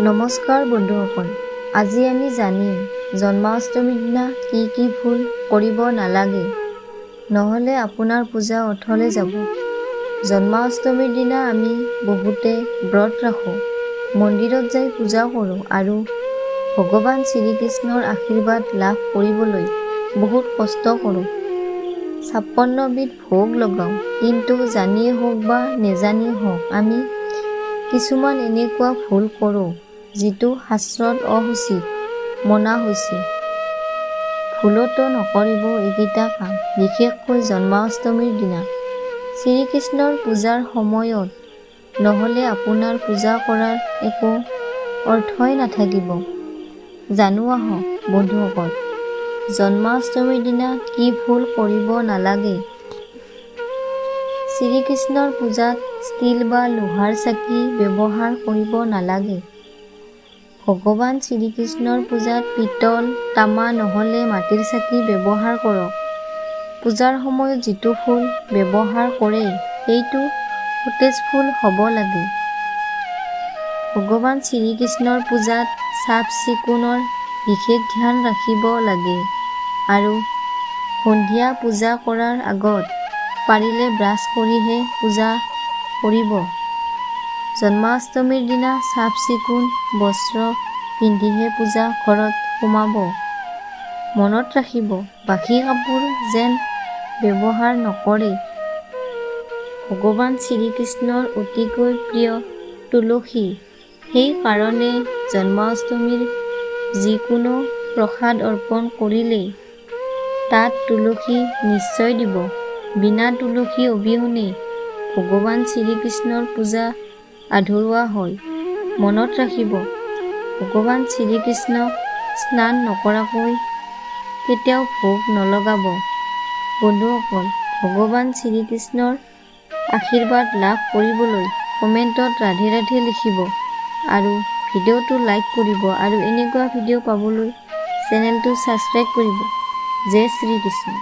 নমস্কাৰ বন্ধুসকল, আজি আমি জানিম জন্মাষ্টমীৰ দিনা কি ভুল কৰিব নালাগে, নহ'লে আপোনাৰ পূজা অথলে যাব। জন্মাষ্টমীৰ দিনা আমি বহুতে ব্ৰত ৰাখোঁ, মন্দিৰত যাই পূজা কৰোঁ আৰু ভগৱান শ্ৰীকৃষ্ণৰ আশীৰ্বাদ লাভ কৰিবলৈ বহুত কষ্ট কৰোঁ। 56 বিধ ভোগ লগাওঁ, কিন্তু জানিয়ে হওক বা নেজানিয়ে হওক আমি কিছুমান এনেকুৱা ভুল কৰোঁ যিটো শাস্ত্ৰত অসুচিত মনা হৈছে। ভুলতো নকৰিব এইকেইটা কাম, বিশেষকৈ জন্মাষ্টমীৰ দিনা শ্ৰীকৃষ্ণৰ পূজাৰ সময়ত, নহ'লে আপোনাৰ পূজা কৰাৰ একো অৰ্থই নাথাকিব। জানো আহক বন্ধুসকল, জন্মাষ্টমীৰ দিনা কি ভুল কৰিব নালাগে। শ্ৰীকৃষ্ণৰ পূজাত ষ্টীল বা লোহাৰ চাকি ব্যৱহাৰ কৰিব নালাগে। ভগৱান শ্ৰীকৃষ্ণৰ পূজাত পিতল, তামা নহ'লে মাটিৰ চাকি ব্যৱহাৰ কৰক। পূজাৰ সময়ত যিটো ফুল ব্যৱহাৰ কৰে সেইটো সতেজ ফুল হ'ব লাগে। ভগৱান শ্ৰীকৃষ্ণৰ পূজাত চাফ-চিকুণৰ বিশেষ ধ্যান ৰাখিব লাগে আৰু সন্ধিয়া পূজা কৰাৰ আগত পাৰিলে ব্ৰাছ কৰিহে পূজা কৰিব। জন্মাষ্টমীৰ দিনা চাফ-চিকুণ বস্ত্ৰ পিন্ধিহে পূজা ঘৰত সোমাব। মনত ৰাখিব, বাসি কাপোৰ যেন ব্যৱহাৰ নকৰে। ভগৱান শ্ৰীকৃষ্ণৰ অতিকৈ প্ৰিয় তুলসী, সেই কাৰণে জন্মাষ্টমীৰ যিকোনো প্ৰসাদ অৰ্পণ কৰিলেই তাত তুলসী নিশ্চয় দিব। বিনা তুলসী অবিহনে ভগৱান শ্ৰীকৃষ্ণৰ পূজা আধৰুৱা হয়। মনত ৰাখিব, ভগৱান শ্ৰীকৃষ্ণক স্নান নকৰাকৈ কেতিয়াও ভোগ নলগাব। বন্ধুসকল, ভগৱান শ্ৰীকৃষ্ণৰ আশীৰ্বাদ লাভ কৰিবলৈ কমেণ্টত ৰাধে ৰাধে লিখিব আৰু ভিডিঅ'টো লাইক কৰিব আৰু এনেকুৱা ভিডিঅ' পাবলৈ চেনেলটো ছাবস্ক্ৰাইব কৰিব। জয় শ্ৰীকৃষ্ণ।